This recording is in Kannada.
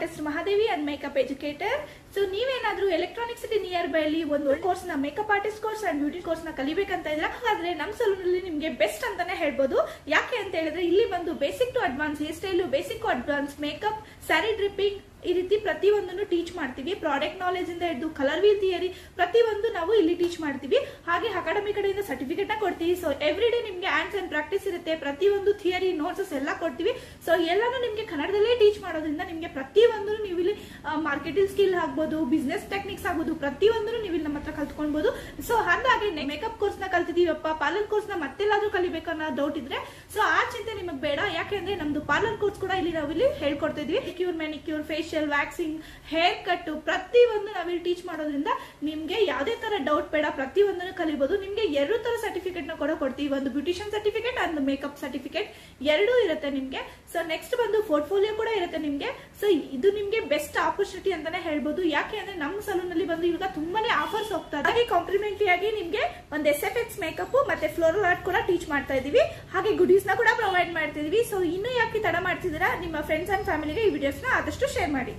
Artist Mahadevi and makeup educator. So ನೀವೇನಾದ್ರೂ ಎಲೆಕ್ಟ್ರಾನಿಕ್ ಸಿಟಿ ನಿಯರ್ ಬೈ ಅಲ್ಲಿ ಒಂದು ಕೋರ್ಸ್ ನ makeup artist course and beauty course ನ ಕಲಿಬೇಕಂತ ಇದ್ರೆ ಹಾಗಾದ್ರೆ ನಮ್ ಸಲೂನ್ ಅಲ್ಲಿ ನಿಮ್ಗೆ ಬೆಸ್ಟ್ ಅಂತಾನೆ ಹೇಳ್ಬೋದು. ಯಾಕೆ ಅಂತ ಹೇಳಿದ್ರೆ ಇಲ್ಲಿ ಬಂದು basic to advance hair style, basic to advance makeup, saree draping, ಈ ರೀತಿ ಪ್ರತಿಯೊಂದನ್ನು ಟೀಚ್ ಮಾಡ್ತೀವಿ. ಪ್ರಾಡಕ್ಟ್ ನಾಲೆಜ್ ಇಂದ ಹಿಡಿದು ಕಲರ್ ವೀಲ್ ಥಿಯರಿ ಪ್ರತಿಯೊಂದು ನಾವು ಇಲ್ಲಿ ಟೀಚ್ ಮಾಡ್ತೀವಿ. ಹಾಗೆ ಅಕಾಡೆಮಿ ಕಡೆಯಿಂದ ಸರ್ಟಿಫಿಕೇಟ್ ನ ಕೊಡ್ತೀವಿ. ಸೊ ಎವ್ರಿ ಡೇ ನಿಮ್ಗೆ ಆನ್ಸ್ ಅಂಡ್ ಪ್ರಾಕ್ಟೀಸ್ ಇರುತ್ತೆ. ಪ್ರತಿಯೊಂದು ಥಿಯರಿ ನೋಟ್ಸ್ ಎಲ್ಲ ಕೊಡ್ತೀವಿ. ಸೊ ಎಲ್ಲಾನು ನಿಮ್ಗೆ ಕನ್ನಡದಲ್ಲೇ ಟೀಚ್ ಮಾಡೋದ್ರಿಂದ ನಿಮ್ಗೆ ಪ್ರತಿಯೊಂದು ನೀವು ಇಲ್ಲಿ ಮಾರ್ಕೆಟಿಂಗ್ ಸ್ಕಿಲ್ ಆಗ್ಬೋದು, ಬಿಸ್ನೆಸ್ ಟೆಕ್ನಿಕ್ಸ್ ಆಗ್ಬೋದು, ಪ್ರತಿಯೊಂದು ನೀವು ಇಲ್ಲಿ ನಮ್ಮ ಹತ್ರ ಕಲ್ತ್ಕೊಳ್ಬಹುದು. ಸೊ ಹಾಗಾಗಿ ಮೇಕಪ್ ಕೋರ್ಸ್ ನ ಕಲ್ತಿದೀವಪ್ಪ, ಪಾರ್ಲರ್ ಕೋರ್ಸ್ ನ ಮತ್ತೆಲ್ಲಾದ್ರೂ ಕಲಿಬೇಕು ಅನ್ನೋ ಡೌಟ್ ಇದ್ರೆ ಸೊ ಆ ಚಿಂತೆ ನಿಮಗೆ ಬೇಡ. ಯಾಕೆಂದ್ರೆ ನಮ್ದು ಪಾರ್ಲರ್ ಕೋರ್ಸ್ ಕೂಡ ಇಲ್ಲಿ ನಾವು ಇಲ್ಲಿ ಹೇಳ್ಕೊಡ್ತಾ ಇದೀವಿ. Cure, manicure, facial, waxing, hair cut ಪ್ರತಿಯೊಂದು ನಾವಿಲ್ಲಿ ಟೀಚ್ ಮಾಡೋದ್ರಿಂದ ನಿಮ್ಗೆ ಯಾವುದೇ ತರ ಡೌಟ್ ಬೇಡ, ಪ್ರತಿಯೊಂದನ್ನು ಕಲಿಬಹುದು. ನಿಮ್ಗೆ 2 ತರ ಸರ್ಟಿಫಿಕೇಟ್ ನ ಕೊಡ್ತೀವಿ. ಒಂದು beautician certificate and makeup certificate ಎರಡೂ ಇರುತ್ತೆ ನಿಮ್ಗೆ. ಸೊ ನೆಕ್ಸ್ಟ್ ಬಂದು ಪೋರ್ಟ್ಫೋಲಿಯೋ ಕೂಡ ಇರುತ್ತೆ ನಿಮ್ಗೆ. ಸೊ ಇದು ನಿಮ್ಗೆ ಬೆಸ್ಟ್ ಆಪರ್ಚುನಿಟಿ ಅಂತಾನೆ ಹೇಳ್ಬೋದು. ಯಾಕೆ ಅಂದ್ರೆ ನಮ್ಮ ಸಲೂನ್ ಅಲ್ಲಿ ಬಂದು ಇವಾಗ ತುಂಬಾನೇ ಆಫರ್ಸ್ ಹೋಗ್ತಾ ಇದೆ. ಹಾಗೆ ಕಾಂಪ್ಲಿಮೆಂಟರಿ ಆಗಿ ನಿಮ್ಗೆ ಒಂದು SFX ಮೇಕಪ್ ಮತ್ತೆ ಫ್ಲೋರಲ್ ಆರ್ಟ್ ಕೂಡ ಟೀಚ್ ಮಾಡ್ತಾ ಇದೀವಿ. ಹಾಗೆ ಗುಡೀಸ್ ನ ಕೂಡ ಪ್ರೊವೈಡ್ ಮಾಡ್ತಿದೀವಿ. ಸೊ ಇನ್ನು ಯಾಕೆ ತಡ ಮಾಡ್ತಿದ್ದೀರಾ, ನಿಮ್ಮ ಫ್ರೆಂಡ್ಸ್ ಅಂಡ್ ಫ್ಯಾಮಿಲಿಗೆ ಈ ವಿಡಿಯೋಸ್ ನ ಆದಷ್ಟು ಶೇರ್ ಮಾಡಿ.